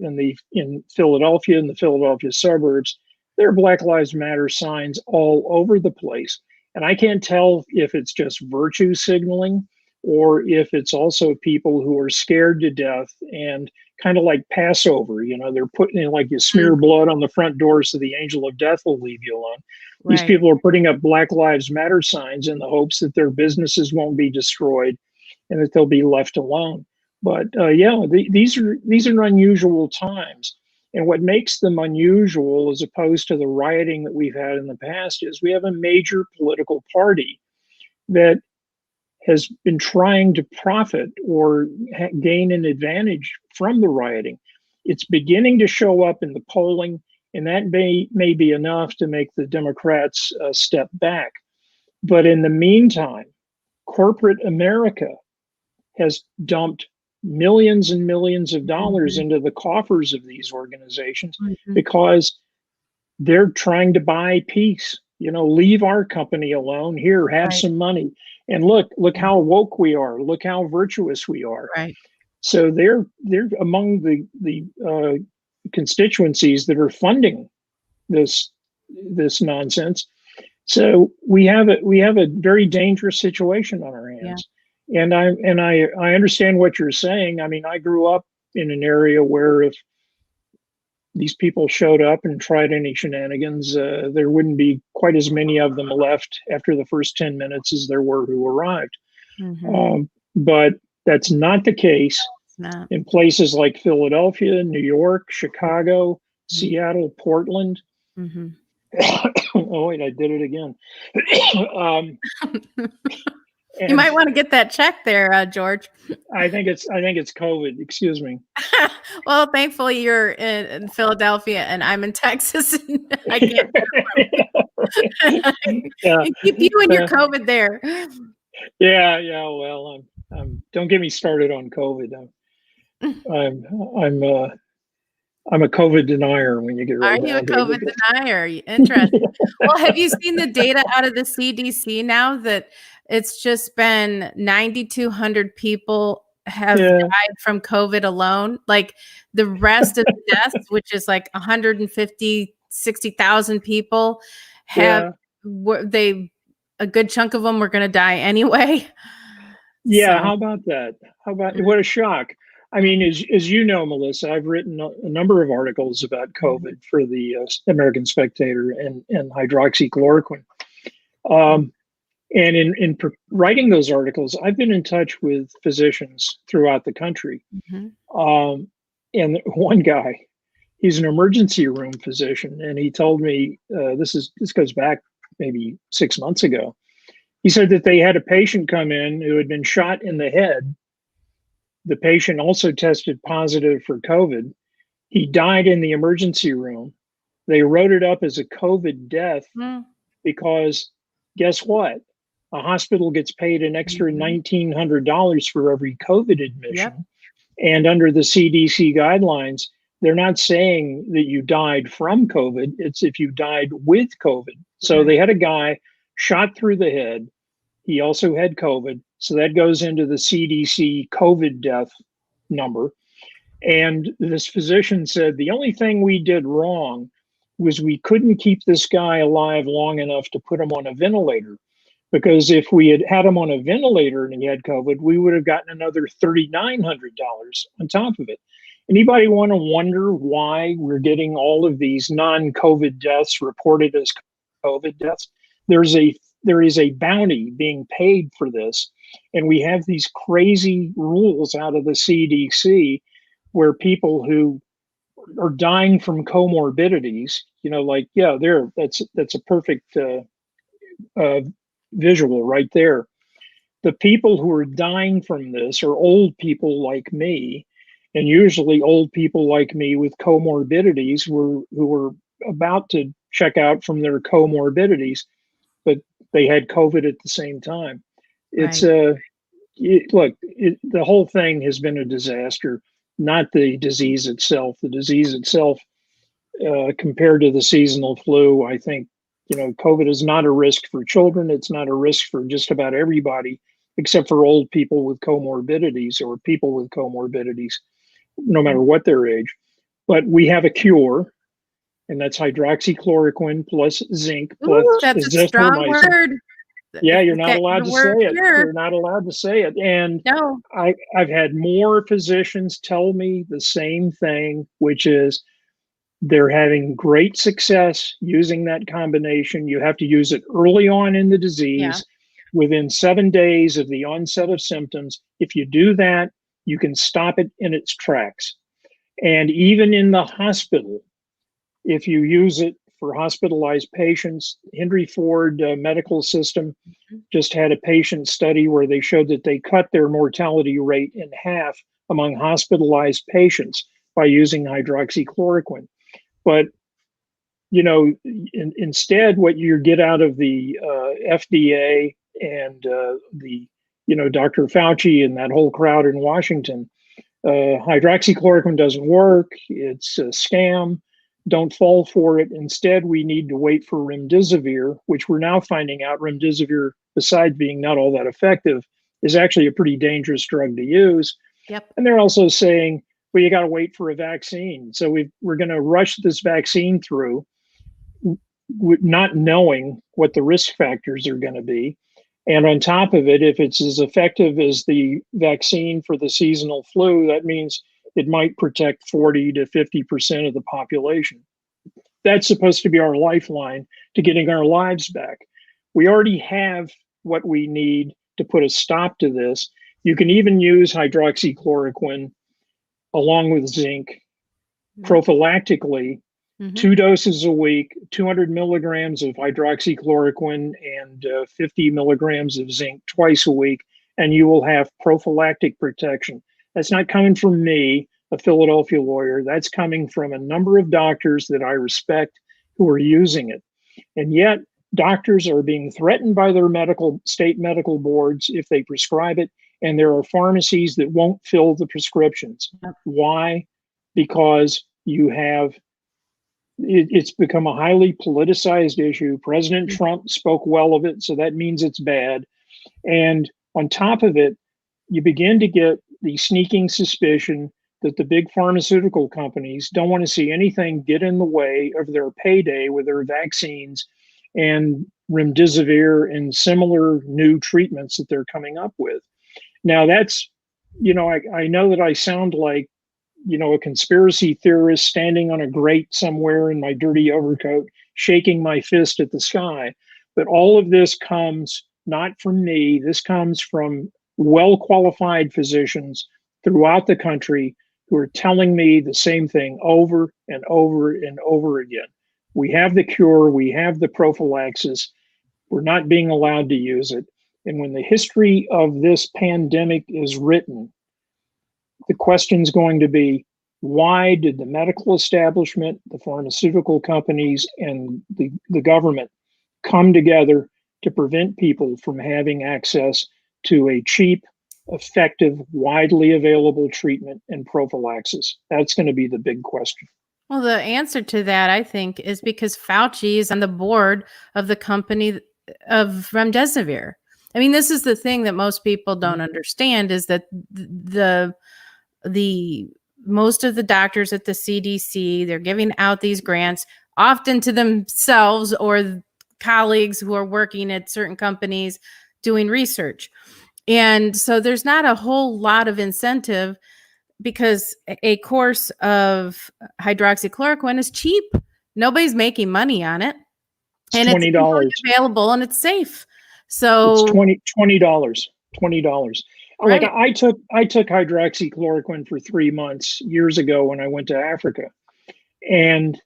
in Philadelphia, in the Philadelphia suburbs, there are Black Lives Matter signs all over the place. And I can't tell if it's just virtue signaling or if it's also people who are scared to death, and kind of like Passover, you know, they're putting in, like, you Mm, smear blood on the front door so the angel of death will leave you alone. These right. people are putting up Black Lives Matter signs in the hopes that their businesses won't be destroyed and that they'll be left alone. But yeah, these are unusual times. And what makes them unusual, as opposed to the rioting that we've had in the past, is we have a major political party that has been trying to profit or gain an advantage from the rioting. It's beginning to show up in the polling, and that may be enough to make the Democrats step back. But in the meantime, corporate America has dumped millions and millions of dollars Mhm, into the coffers of these organizations mhm. because they're trying to buy peace. You know, leave our company alone. Here, have Right. some money. And look Mhm. how woke we are. Look how virtuous we are. Right. So they're among the constituencies that are funding this this nonsense. So we have a very dangerous situation on our Yeah. hands. And I understand what you're saying. I mean, I grew up in an area where if these people showed up and tried any shenanigans, there wouldn't be quite as many of them left after the first 10 minutes as there were who arrived. Mhm. But that's not the case It's not. in places like Philadelphia, New York, Chicago, Mhm. Seattle, Portland. Mhm. Oh, wait, I did it again. um, You and might wanna get that checked there, George. I think it's COVID. Excuse me. Well, thankfully, you're in Philadelphia, and I'm in Texas, and I can't Yeah, keep you and your uh, COVID there. yeah, yeah. Well, don't get me started on COVID. I'm I'm uh, I'm a COVID denier when you get Are right you a down to COVID it. denier? Interesting. Well, have you seen the data out of the CDC now that it's just been 9,200 people have Yeah, died from COVID alone? Like the rest of the deaths, which is like 150, 60,000 people, have yeah, were they a good chunk of them were going to die anyway. yeah. So, How about that? How about, mm, what a shock? I mean, mhm, as you know, Melissa, I've written a number of articles about mhm, COVID for the American Spectator and hydroxychloroquine. mhm, Um, and writing those articles, I've been in touch with physicians throughout the country. mhm, Um, and one guy, he's an emergency room physician, and he told me this goes back maybe 6 months ago. He said that they had a patient come in who had been shot in the head. The patient also tested positive for COVID. He died in the emergency room. They wrote it up as a COVID death mm, because guess what? A hospital gets paid an extra $1,900 for every COVID admission. Yep. And under the CDC guidelines, they're not saying that you died from COVID. It's if you died with COVID. So they had a guy shot through the head. He also had COVID. So that goes into the CDC COVID death number. And this physician said the only thing we did wrong was we couldn't keep this guy alive long enough to put him on a ventilator. Because if we had had him on a ventilator and he had COVID, we would have gotten another $3,900 on top of it. Anybody want to wonder why we're getting all of these non-COVID deaths reported as COVID deaths? There is a bounty being paid for this. And we have these crazy rules out of the CDC where people who are dying from comorbidities, like, that's a perfect visual right there. The people who are dying from this are old people like me, and usually old people like me with comorbidities who were about to check out from their comorbidities, but they had COVID at the same time. It's the whole thing has been a disaster, not the disease itself. The disease itself, compared to the seasonal flu, I think, COVID is not a risk for children. It's not a risk for just about everybody, except for old people with comorbidities or people with comorbidities, no matter what their age. But we have a cure, and that's hydroxychloroquine plus zinc plus that's a strong word. Yeah, you're not allowed to say it. You're not allowed to say it. And no. I've had more physicians tell me the same thing, which is they're having great success using that combination. You have to use it early on in the disease, within 7 days of the onset of symptoms. If you do that, you can stop it in its tracks. And even in the hospital, if you use it for hospitalized patients, Henry Ford Medical System just had a patient study where they showed that they cut their mortality rate in half among hospitalized patients by using hydroxychloroquine. But, instead, what you get out of the FDA and Dr. Fauci and that whole crowd in Washington, hydroxychloroquine doesn't work. It's a scam. Don't fall for it. Instead, we need to wait for remdesivir, which we're now finding out remdesivir, besides being not all that effective, is actually a pretty dangerous drug to use. Yep. And they're also saying, well, you got to wait for a vaccine. So we're going to rush this vaccine through, not knowing what the risk factors are going to be. And on top of it, if it's as effective as the vaccine for the seasonal flu, that means it might protect 40 to 50% of the population. That's supposed to be our lifeline to getting our lives back. We already have what we need to put a stop to this. You can even use hydroxychloroquine along with zinc prophylactically, 2 doses a week, 200 milligrams of hydroxychloroquine and 50 milligrams of zinc twice a week, and you will have prophylactic protection. That's not coming from me, a Philadelphia lawyer. That's coming from a number of doctors that I respect who are using it. And yet, doctors are being threatened by their state medical boards if they prescribe it, and there are pharmacies that won't fill the prescriptions. Why? Because it's become a highly politicized issue. President Trump spoke well of it, so that means it's bad. And on top of it, you begin to get the sneaking suspicion that the big pharmaceutical companies don't want to see anything get in the way of their payday with their vaccines and remdesivir and similar new treatments that they're coming up with. Now that's, I know that I sound like, a conspiracy theorist standing on a grate somewhere in my dirty overcoat, shaking my fist at the sky. But all of this comes not from me. This comes from well-qualified physicians throughout the country who are telling me the same thing over and over and over again. We have the cure. We have the prophylaxis. We're not being allowed to use it. And when the history of this pandemic is written, the question is going to be, why did the medical establishment, the pharmaceutical companies, and the government come together to prevent people from having access to a cheap, effective, widely available treatment and prophylaxis? That's going to be the big question. Well, the answer to that, I think, is because Fauci is on the board of the company of remdesivir. I mean, this is the thing that most people don't understand is that the most of the doctors at the CDC, they're giving out these grants often to themselves or colleagues who are working at certain companies doing research. And so there's not a whole lot of incentive because a course of hydroxychloroquine is cheap. Nobody's making money on it. And it's $20. available and it's safe. So it's $20. $20. Right. Like I took hydroxychloroquine for 3 months years ago when I went to Africa, and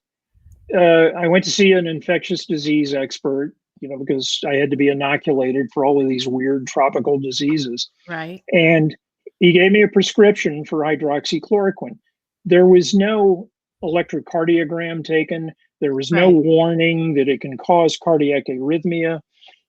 I went to see an infectious disease expert, because I had to be inoculated for all of these weird tropical diseases. Right. And he gave me a prescription for hydroxychloroquine. There was no electrocardiogram taken. There was no warning that it can cause cardiac arrhythmia.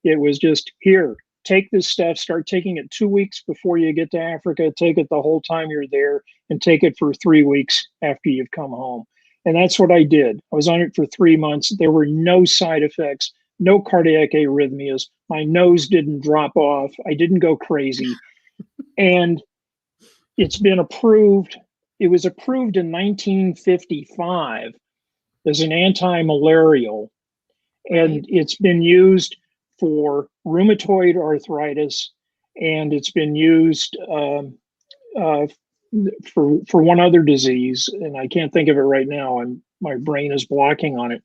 It was just, here, take this stuff, start taking it 2 weeks before you get to Africa, take it the whole time you're there, and take it for 3 weeks after you've come home. And that's what I did. I was on it for 3 months. There were no side effects, no cardiac arrhythmias. My nose didn't drop off. I didn't go crazy. And it's been approved. It was approved in 1955 as an anti-malarial, and it's been used for rheumatoid arthritis, and it's been used for one other disease, and I can't think of it right now, and my brain is blocking on it.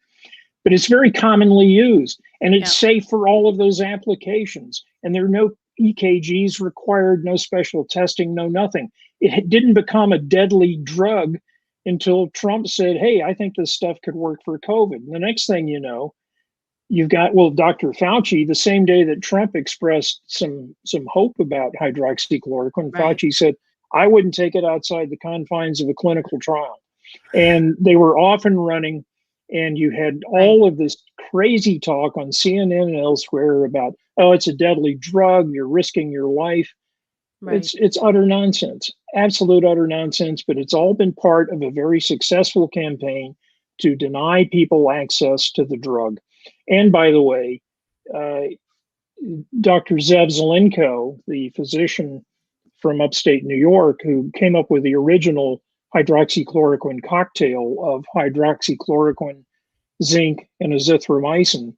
But it's very commonly used, and it's safe for all of those applications. And there are no EKGs required, no special testing, no nothing. It didn't become a deadly drug until Trump said, hey, I think this stuff could work for COVID. And the next thing you know, you've got, Dr. Fauci, the same day that Trump expressed some hope about hydroxychloroquine, Fauci said, I wouldn't take it outside the confines of a clinical trial. And they were off and running. And you had all of this crazy talk on CNN and elsewhere about, oh, it's a deadly drug, you're risking your life. It's utter nonsense, absolute utter nonsense, but it's all been part of a very successful campaign to deny people access to the drug. And by the way, Dr. Zev Zelenko, the physician from upstate New York, who came up with the original hydroxychloroquine cocktail of hydroxychloroquine, zinc, and azithromycin,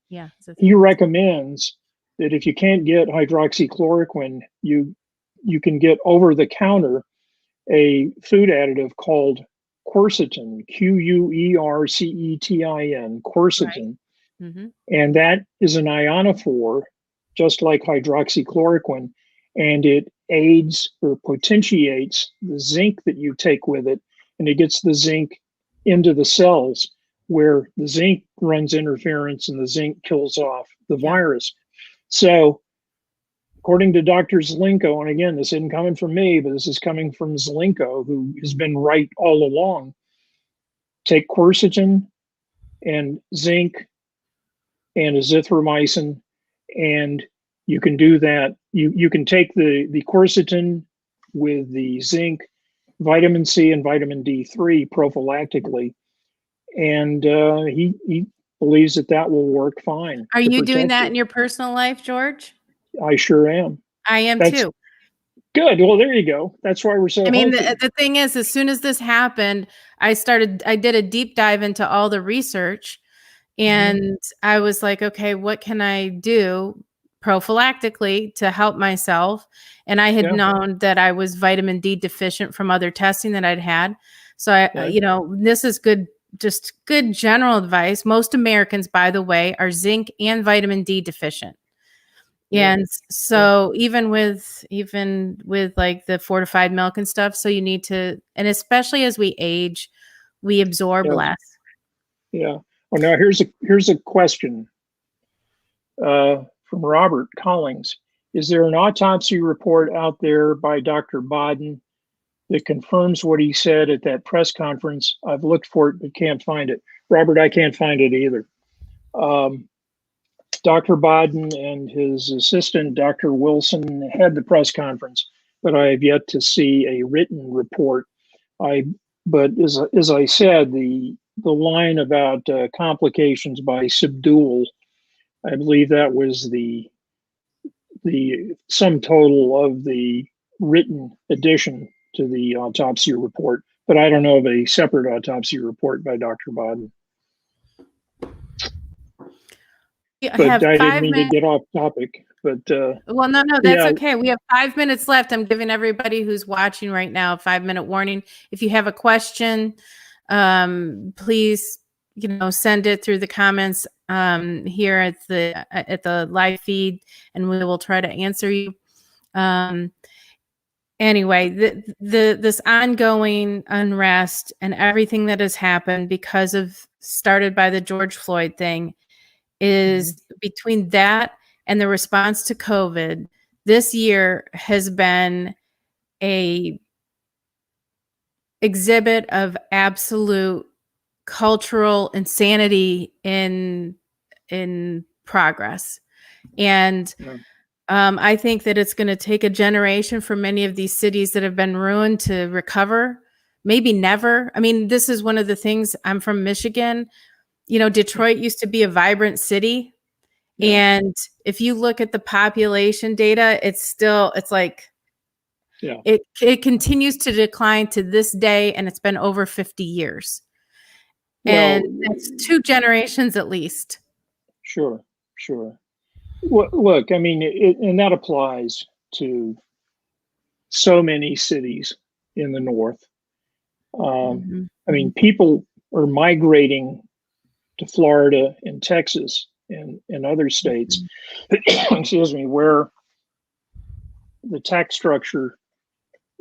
he recommends that if you can't get hydroxychloroquine, you can get over the counter a food additive called quercetin, Quercetin, quercetin. And that is an ionophore, just like hydroxychloroquine, and it aids or potentiates the zinc that you take with it, and it gets the zinc into the cells where the zinc runs interference and the zinc kills off the virus. So according to Dr. Zelenko, and again, this isn't coming from me, but this is coming from Zelenko, who has been right all along, take quercetin and zinc and azithromycin, and you can do that. You can take the quercetin with the zinc, vitamin C, and vitamin D3 prophylactically, and he believes that will work fine. Are you doing that in your personal life, George? I sure am. I am too. Good. Well, there you go. That's why we're so. I mean, the thing is, as soon as this happened, I did a deep dive into all the research, and I was like, okay, what can I do prophylactically to help myself? And I had known that I was vitamin D deficient from other testing that I'd had. So this is good, just good general advice. Most Americans, by the way, are zinc and vitamin D deficient. And so even with like the fortified milk and stuff, so you need to, and especially as we age, we absorb less. Yeah. Well, now here's a question from Robert Collings. Is there an autopsy report out there by Dr. Bodden that confirms what he said at that press conference? I've looked for it, but can't find it. Robert, I can't find it either. Dr. Biden and his assistant, Dr. Wilson, had the press conference, but I have yet to see a written report. But as I said, the line about complications by subdual, I believe that was the sum total of the written addition to the autopsy report. But I don't know of a separate autopsy report by Dr. Biden. But I didn't mean to get off topic. But well, no, that's okay. We have 5 minutes left. I'm giving everybody who's watching right now a 5-minute warning. If you have a question, please, send it through the comments here at the live feed, and we will try to answer you. Anyway, this ongoing unrest and everything that has happened started by the George Floyd thing is between that and the response to COVID. This year has been a exhibit of absolute cultural insanity in progress. And I think that it's going to take a generation for many of these cities that have been ruined to recover. Maybe never. I mean, this is one of the things. I'm from Michigan. Detroit used to be a vibrant city. Yeah. And if you look at the population data, it continues to decline to this day, and it's been over 50 years. And that's 2 generations at least. Sure. Well, look, I mean, and that applies to so many cities in the North. I mean, people are migrating to Florida and Texas and other states, excuse me, where the tax structure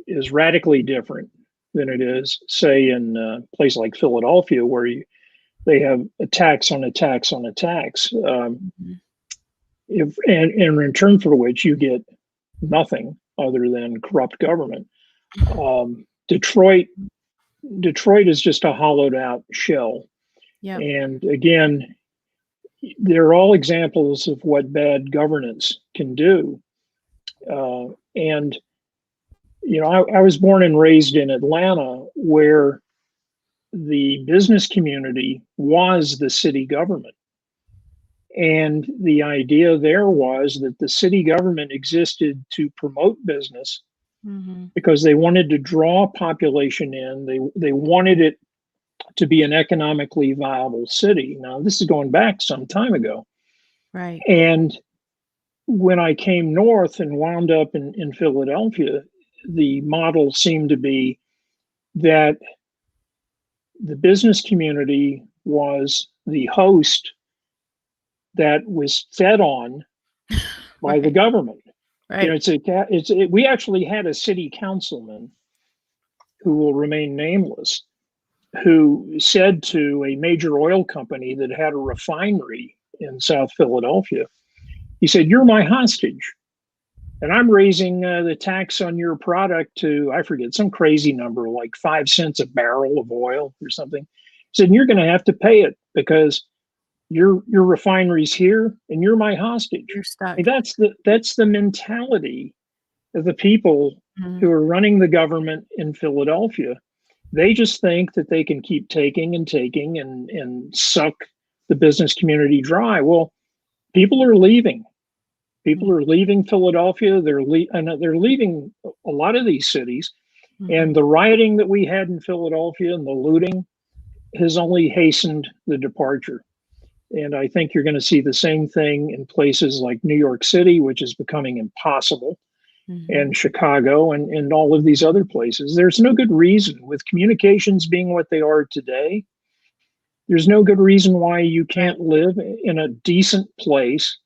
is radically different than it is, say, in a place like Philadelphia, where they have a tax on a tax on a tax, and in return for which you get nothing other than corrupt government. Detroit is just a hollowed out shell. Yep. And again, they're all examples of what bad governance can do. And I was born and raised in Atlanta, where the business community was the city government. And the idea there was that the city government existed to promote business because they wanted to draw population in. They wanted it to be an economically viable city. Now, this is going back some time ago. Right. And when I came north and wound up in Philadelphia, the model seemed to be that the business community was the host that was fed on by the government. Right. We actually had a city councilman who will remain nameless, who said to a major oil company that had a refinery in South Philadelphia, he said, "You're my hostage, and I'm raising the tax on your product to," I forget, some crazy number, like 5 cents a barrel of oil or something. He said, "And you're going to have to pay it because your refinery's here and you're my hostage." You're stuck. I mean, that's the mentality of the people who are running the government in Philadelphia. They just think that they can keep taking and suck the business community dry. Well, people are leaving. People are leaving Philadelphia. They're leaving a lot of these cities. And the rioting that we had in Philadelphia and the looting has only hastened the departure. And I think you're going to see the same thing in places like New York City, which is becoming impossible, and Chicago and all of these other places. There's no good reason, with communications being what they are today, there's no good reason why you can't live in a decent place.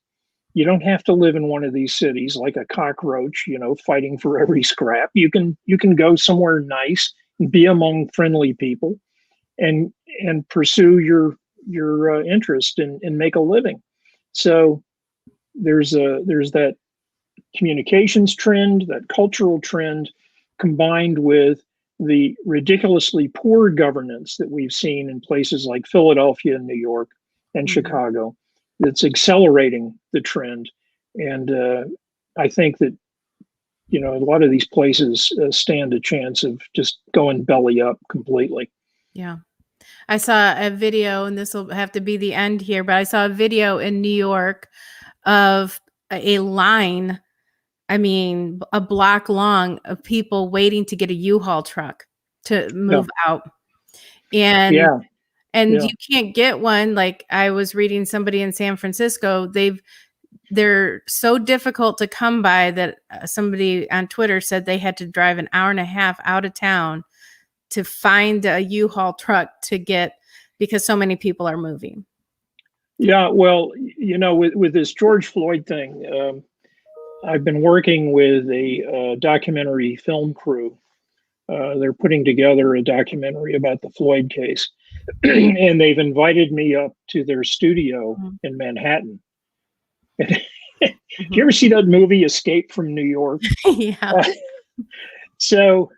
You don't have to live in one of these cities like a cockroach, fighting for every scrap. You can go somewhere nice and be among friendly people and pursue your interest and make a living. So there's that communications trend, that cultural trend, combined with the ridiculously poor governance that we've seen in places like Philadelphia and New York and Chicago, that's accelerating the trend. And I think that, you know, a lot of these places stand a chance of just going belly up completely. Yeah. I saw a video, and this will have to be the end here, but I saw a video in New York of a line, I mean, a block long of people waiting to get a U-Haul truck to move out. And Yeah. and Yeah. you can't get one. Like, I was reading somebody in San Francisco, they're so difficult to come by that somebody on Twitter said they had to drive an hour and a half out of town to find a U-Haul truck to get, because so many people are moving. Yeah. Well, you know, with this George Floyd thing, I've been working with a documentary film crew. They're putting together a documentary about the Floyd case, and they've invited me up to their studio in Manhattan. Do you ever see that movie Escape from New York? Yeah. So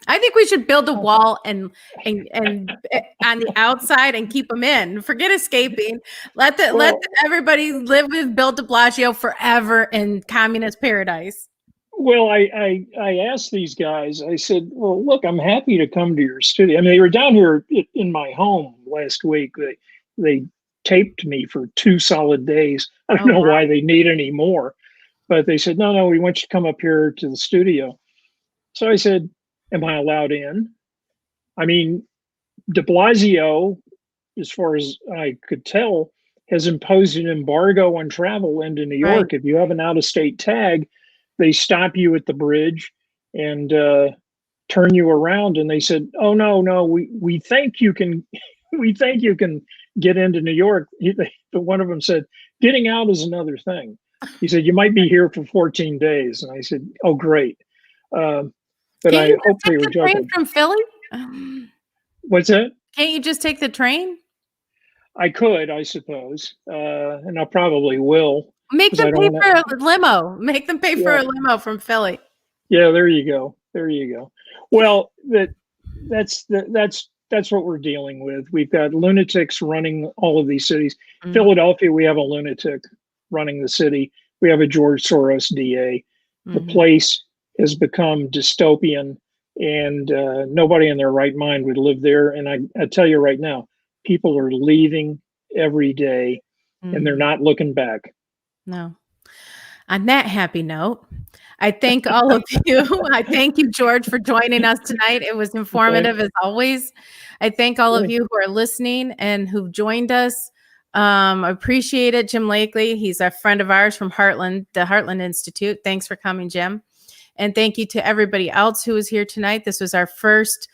I think we should build a wall and on the outside and keep them in. Forget escaping. Let everybody live with Bill de Blasio forever in communist paradise. Well, I asked these guys, I said, well, look, I'm happy to come to your studio. I mean, they were down here in my home last week. They taped me for 2 solid days. I don't know why they need any more, but they said, no, we want you to come up here to the studio. So I said, am I allowed in? I mean, de Blasio, as far as I could tell, has imposed an embargo on travel into New York. If you have an out-of-state tag, they stop you at the bridge and turn you around. And they said, "Oh no, we think you can, we think you can get into New York." But one of them said, "Getting out is another thing." He said, "You might be here for 14 days." And I said, "Oh, great." But I hope they were joking. Train from Philly? What's that? Can't you just take the train? I could, I suppose, and I probably will. Make them pay for a limo. Make them pay for a limo from Philly. Yeah, there you go. There you go. Well, that's what we're dealing with. We've got lunatics running all of these cities. Philadelphia, we have a lunatic running the city. We have a George Soros DA. The place has become dystopian, and nobody in their right mind would live there. And I tell you right now, people are leaving every day, and they're not looking back. No. On that happy note, I thank all of you. I thank you, George, for joining us tonight. It was informative as always. I thank all of you who are listening and who've joined us. I appreciate it. Jim Lakely, he's a friend of ours from Heartland, the Heartland Institute. Thanks for coming, Jim. And thank you to everybody else who was here tonight. This was our first,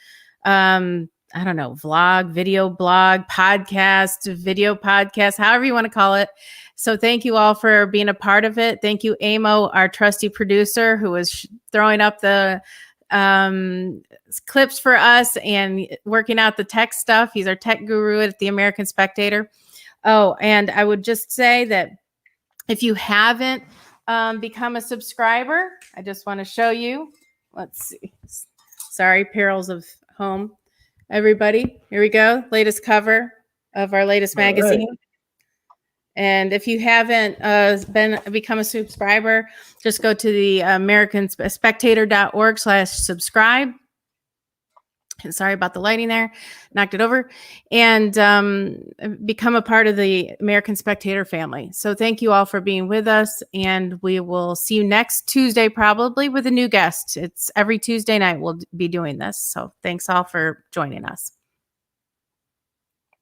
vlog, video blog, podcast, video podcast, however you want to call it. So thank you all for being a part of it. Thank you, Amo, our trusty producer, who was throwing up the clips for us and working out the tech stuff. He's our tech guru at the American Spectator. Oh, and I would just say that if you haven't become a subscriber, I just want to show you. Let's see. Sorry, perils of home. Everybody, here we go. Latest cover of our latest magazine. Right. And if you haven't become a subscriber, just go to the americanspectator.org/subscribe. Sorry about the lighting there. Knocked it over. And become a part of the American Spectator family. So thank you all for being with us. And we will see you next Tuesday, probably with a new guest. It's every Tuesday night we'll be doing this. So thanks all for joining us.